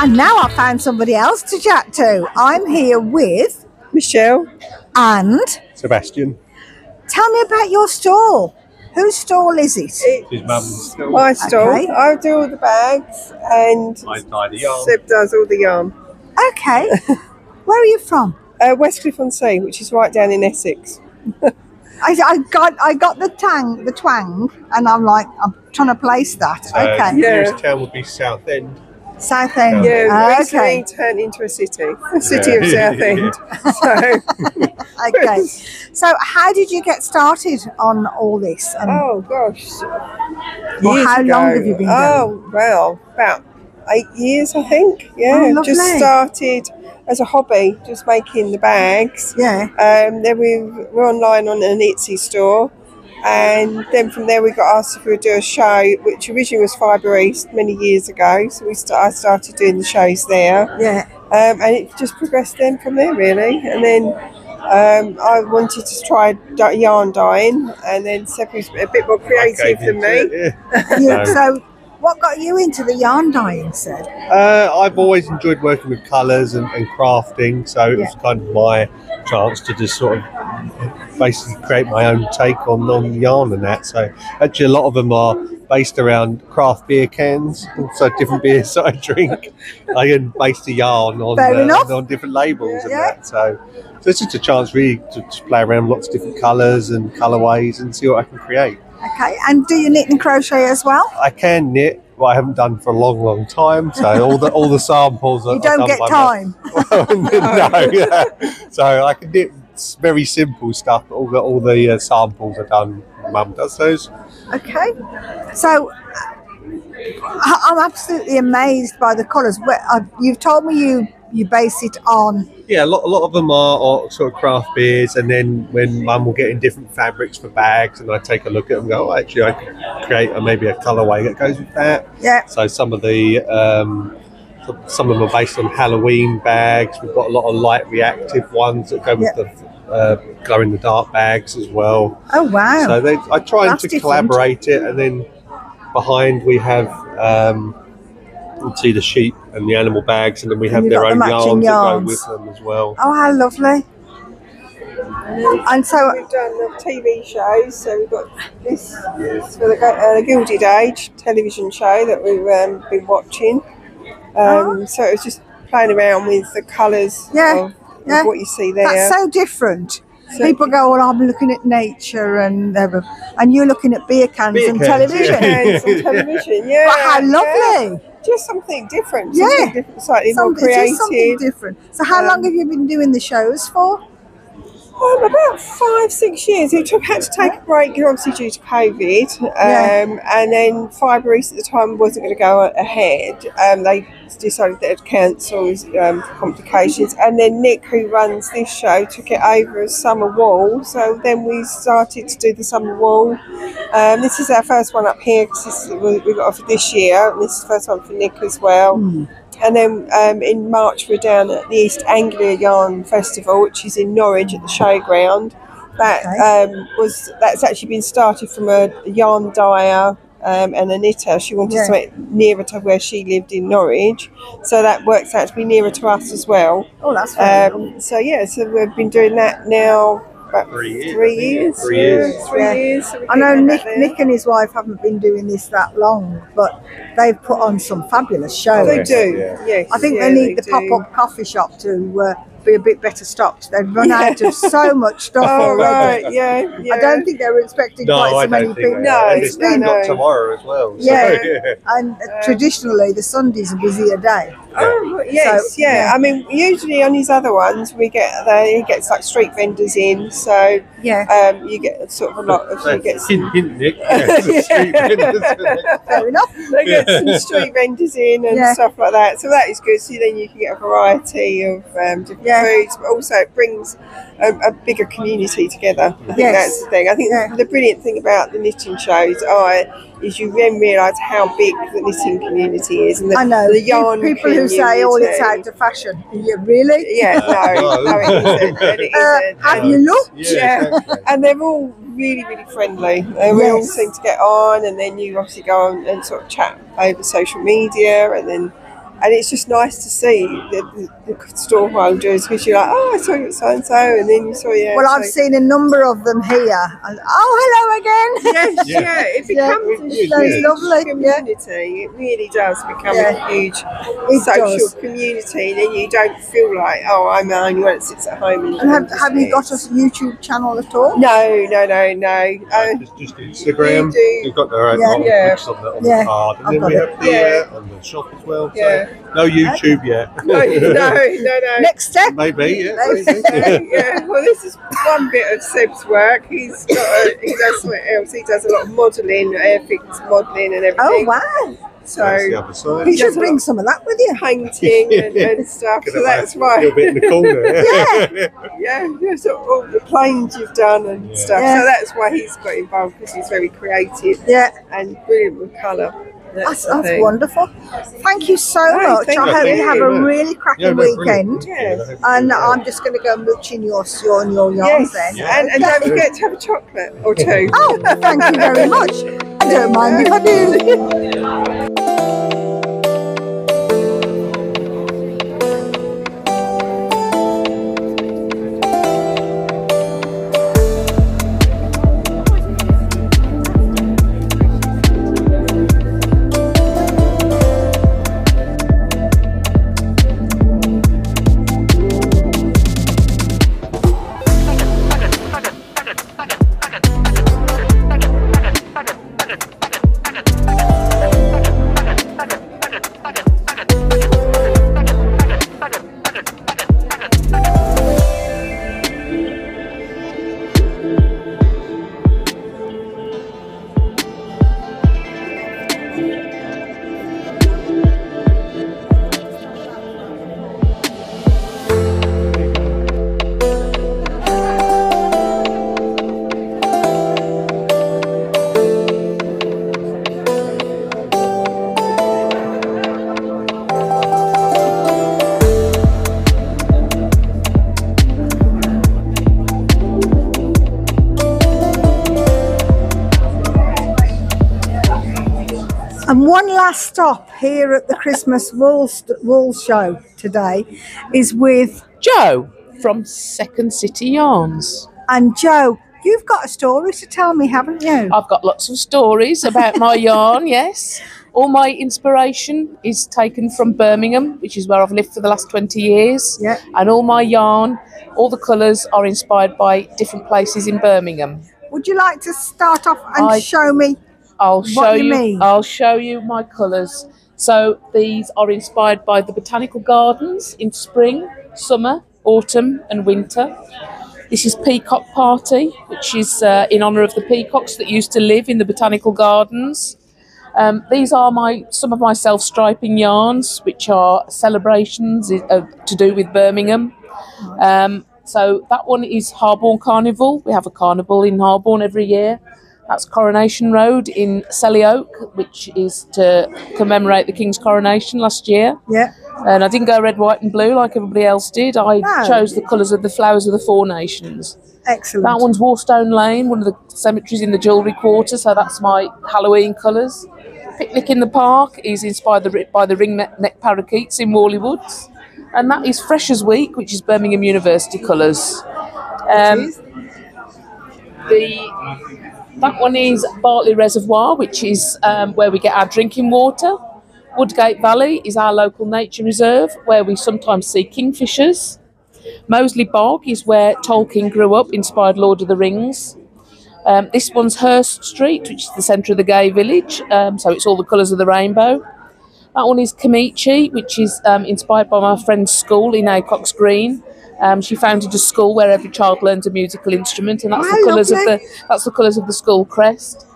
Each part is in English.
And now I found somebody else to chat to. I'm here with Michelle and Sebastian. Tell me about your stall. Whose stall is it? His mum's stall. My stall. Okay. I do all the bags and I tie the yarn. Seb does all the yarn. Okay. Where are you from? Westcliff-on-Sea, which is right down in Essex. I got the twang, and I'm trying to place that. Okay. Yeah. Nearest town would be Southend. Southend. Yeah, Okay. recently turned into a city of Southend. Okay. So how did you get started on all this? Oh gosh. Well, how long have you been going? Oh well, about 8 years I think. Yeah. Oh, lovely. Just started as a hobby, just making the bags. Yeah. Then we were online on an Etsy store, and then from there we got asked if we would do a show, which originally was Fibre East many years ago. So I started doing the shows there. Yeah. And it just progressed then from there really. And then I wanted to try yarn dyeing, and then Seb was a bit more creative than me. So what got you into the yarn dyeing, Seb? I've always enjoyed working with colours and crafting, so it was kind of my chance to just sort of basically create my own take on yarn and that. So actually a lot of them are based around craft beer cans, so different beers that I drink. I can base the yarn on different labels and that. So it's just a chance really to play around with lots of different colours and colourways and see what I can create. Okay, and do you knit and crochet as well? I can knit, but I haven't done for a long time. So all the samples are you don't get time. No, so I can knit very simple stuff, but all the samples are done. Mum does those. Okay, so I'm absolutely amazed by the colours. You've told me you base it on. Yeah, a lot of them are sort of craft beers, and then when Mum will get in different fabrics for bags, and I take a look at them and go, oh, actually I could create maybe a colourway that goes with that. Yeah. So some of them are based on Halloween bags. We've got a lot of light reactive ones that go with the glow in the dark bags as well. Oh wow! So I try to collaborate it, and then behind we have you see the sheep and the animal bags, and then we have their own yarns that go with them as well. Oh, how lovely! And so we've done the TV shows. So we've got this for the Gilded Age television show that we've been watching. So it was just playing around with the colours of what you see there. That's so different. So people go, well, I'm looking at nature, and you're looking at beer cans and television. Yeah. But how lovely! Just something different. Yeah, slightly more creative. Just something different. So how long have you been doing the shows for? About 5-6 years. Had to take a break, obviously due to COVID, and then Fibre East at the time wasn't going to go ahead. They decided they'd cancel for complications, and then Nick, who runs this show, took it over as Summer Wall. So then we started to do the Summer Wall. This is our first one up here because we got offered this year, and this is the first one for Nick as well. And then in March we're down at the East Anglia Yarn Festival, which is in Norwich at the showground. That's actually been started from a yarn dyer and a knitter. She wanted something nearer to where she lived in Norwich, so that works out to be nearer to us as well. Oh, that's very cool. So we've been doing that now. About 3 years. 3 years. 3 years. So I know Nick and his wife haven't been doing this that long, but they've put on some fabulous shows. They do, yes. I think they need the pop-up coffee shop to be a bit better stocked. They've run out of so much stuff already. Right, yeah. I don't think they were expecting quite so many people. No, it's been got tomorrow as well. And traditionally the Sunday's a busier day. Oh yes, so, I mean, usually on these other ones he gets like street vendors in, so you get sort of a lot of hint, Nick. Fair enough. They get some street vendors in and stuff like that, so that is good. So then you can get a variety of different foods, but also it brings a bigger community together. I think that's the thing. I think the brilliant thing about the knitting shows is you then realise how big the knitting community is, and the yarn people who say, "Oh, it's out of fashion." You really? Yeah, no, it isn't. Have you looked? Yeah. Exactly. And they're all really, really friendly. We all seem to get on, and then you obviously go on and sort of chat over social media, and then And it's just nice to see the store holders, because you're like, oh, I saw you at so-and-so, and then you saw, Well, I've seen a number of them here. And, hello again. Yes, it becomes a huge lovely community. It really does become a huge social community. And then you don't feel like, oh, I'm the only one that sits at home. And have you got a YouTube channel at all? No. Just Instagram. They've got their own links on the card. And then we have on the shop as well. So no YouTube yet. No. Next step? Maybe, Well, this is one bit of Seb's work. He does something else. He does a lot of modelling, airfix modelling and everything. Oh, wow. So the other side. You should bring some of that with you. Painting and stuff. So that's why. A little bit in the corner. So all the planes you've done and stuff. So that's why he's got involved, because he's very creative. And brilliant with colour. That's wonderful. Thank you so much. I hope you have a really cracking weekend. And I'm just going to go mooching your yarns then. And don't forget to have a chocolate or two. Oh, thank you very much. I don't mind if I do. And one last stop here at the Christmas wool show today is with Jo from Second City Yarns. And Jo, you've got a story to tell me, haven't you? I've got lots of stories about my yarn, yes. All my inspiration is taken from Birmingham, which is where I've lived for the last 20 years. Yeah. And all my yarn, all the colours are inspired by different places in Birmingham. Would you like to start off and show me what you mean? I'll show you my colours. So these are inspired by the botanical gardens in spring, summer, autumn and winter. This is Peacock Party, which is in honour of the peacocks that used to live in the botanical gardens. These are some of my self-striping yarns, which are celebrations to do with Birmingham. So that one is Harborne Carnival. We have a carnival in Harborne every year. That's Coronation Road in Selly Oak, which is to commemorate the King's coronation last year. Yeah. And I didn't go red, white and blue like everybody else did. I chose the colours of the flowers of the Four Nations. Excellent. That one's Warstone Lane, one of the cemeteries in the Jewellery Quarter, so that's my Halloween colours. Picnic in the Park is inspired by the ring-neck parakeets in Worley Woods. And that is Freshers Week, which is Birmingham University colours. That one is Bartley Reservoir, which is where we get our drinking water. Woodgate Valley is our local nature reserve, where we sometimes see kingfishers. Moseley Bog is where Tolkien grew up, inspired Lord of the Rings. This one's Hurst Street, which is the centre of the gay village, so it's all the colours of the rainbow. That one is Kamichi, which is inspired by my friend's school in Acox Green. She founded a school where every child learns a musical instrument, and that's the colours of the school crest.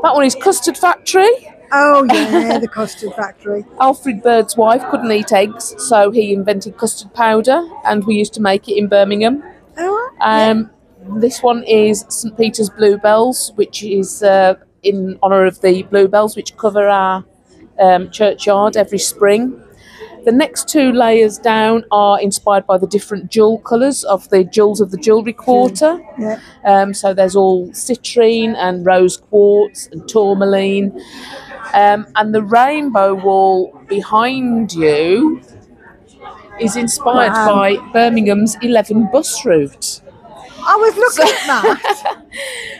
That one is Custard Factory. Oh yeah, the Custard Factory. Alfred Bird's wife couldn't eat eggs, so he invented custard powder, and we used to make it in Birmingham. This one is St Peter's Bluebells, which is in honour of the bluebells which cover our churchyard every spring. The next two layers down are inspired by the different jewel colours of the jewels of the Jewellery Quarter. Yeah. So there's all citrine and rose quartz and tourmaline. And the rainbow wall behind you is inspired by Birmingham's 11 bus route. I was looking at that.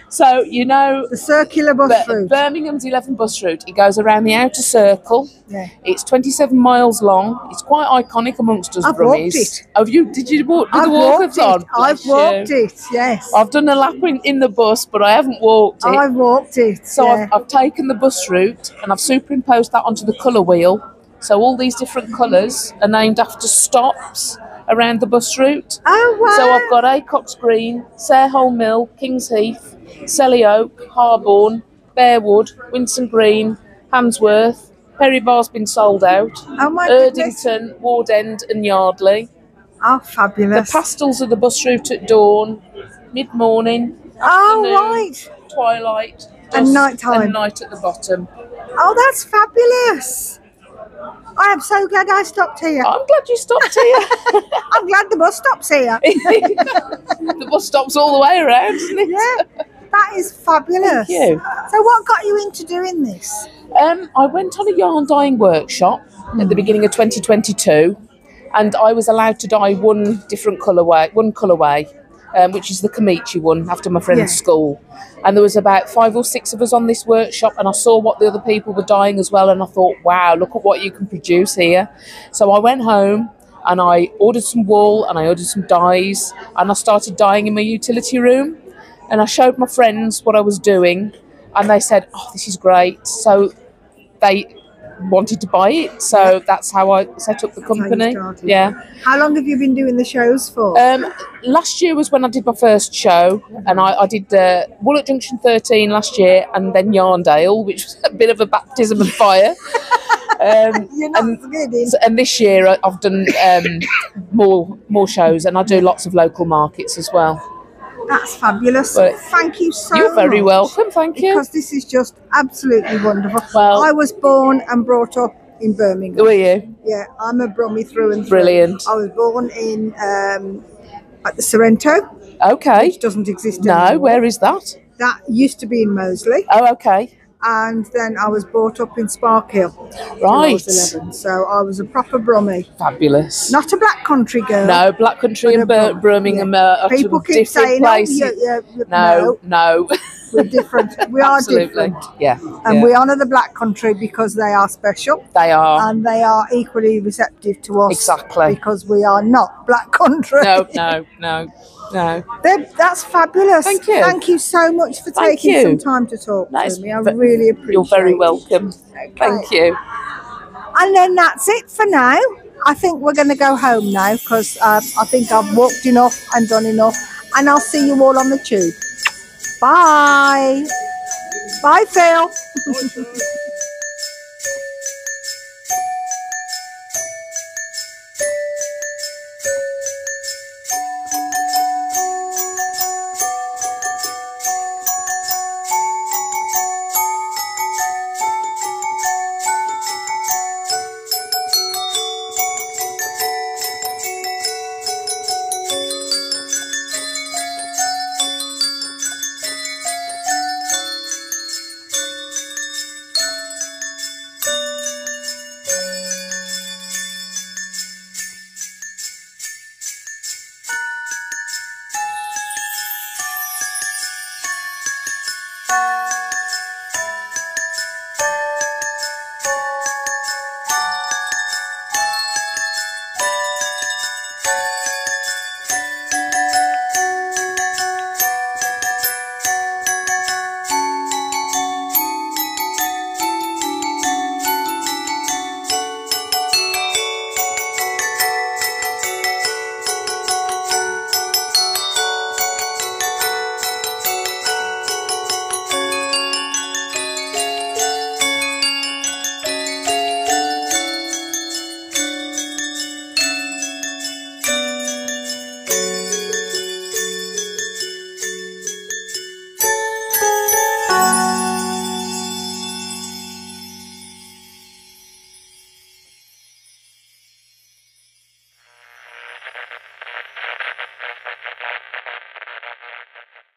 So, you know, the circular bus route. Birmingham's 11 bus route, it goes around the outer circle. Yeah. It's 27 miles long. It's quite iconic amongst us I've Brummies. walked it. Have you? Did you walk? Did I've the walkers walked it. on? I've walked it, yes. I've done a lap in the bus, but I haven't walked it. I've walked it. So yeah. I've taken the bus route and I've superimposed that onto the colour wheel. So all these different colours are named after stops around the bus route. Oh, wow. So I've got Acox Green, Sarehole Mill, Kings Heath, Selly Oak, Harborne, Bearwood, Winson Green, Handsworth. Perry Bar's been sold out. Oh, my goodness. Erdington, Ward End and Yardley. Oh, fabulous. The pastels are the bus route at dawn, mid-morning, oh, afternoon, right. twilight, dusk, and night time. and night at the bottom. Oh, that's fabulous. I am so glad I stopped here. I'm glad you stopped here. I'm glad the bus stops here. The bus stops all the way around, isn't it? Yeah, that is fabulous. Thank you. So what got you into doing this? I went on a yarn dyeing workshop at the beginning of 2022, and I was allowed to dye one colourway, which is the Kamichi one, after my friend's school. And there was about 5 or 6 of us on this workshop, and I saw what the other people were dyeing as well, and I thought, wow, look at what you can produce here. So I went home and I ordered some wool and I ordered some dyes, and I started dyeing in my utility room, and I showed my friends what I was doing, and they said, oh, this is great. So they wanted to buy it, so that's how I set up the company. Yeah. How long have you been doing the shows for? Last year was when I did my first show, and I did Wool at Junction 13 last year, and then Yarndale, which was a bit of a baptism of fire. You're not forgetting. And this year I've done more shows, and I do lots of local markets as well. That's fabulous. But thank you so much. You're very welcome, thank you. Because this is just absolutely wonderful. Well, I was born and brought up in Birmingham. Were you? Yeah, I'm a Brummie through and through. Brilliant. I was born in at the Sorrento. Okay. Which doesn't exist anymore. No, where is that? That used to be in Moseley. Oh, okay. And then I was brought up in Sparkhill. Right. I was 11. So I was a proper Brummie. Fabulous. Not a black country girl. No, black country and Birmingham are people two keep different saying, places. No. We're different. We are different. Yeah. And we honour the black country because they are special. They are. And they are equally receptive to us. Exactly. Because we are not black country. No. That's fabulous. Thank you. Thank you so much for taking some time to talk to me. I really appreciate it. You're very welcome. Okay. Thank you. And then that's it for now. I think we're going to go home now because I think I've walked enough and done enough. And I'll see you all on the tube. Bye. Bye, Phil.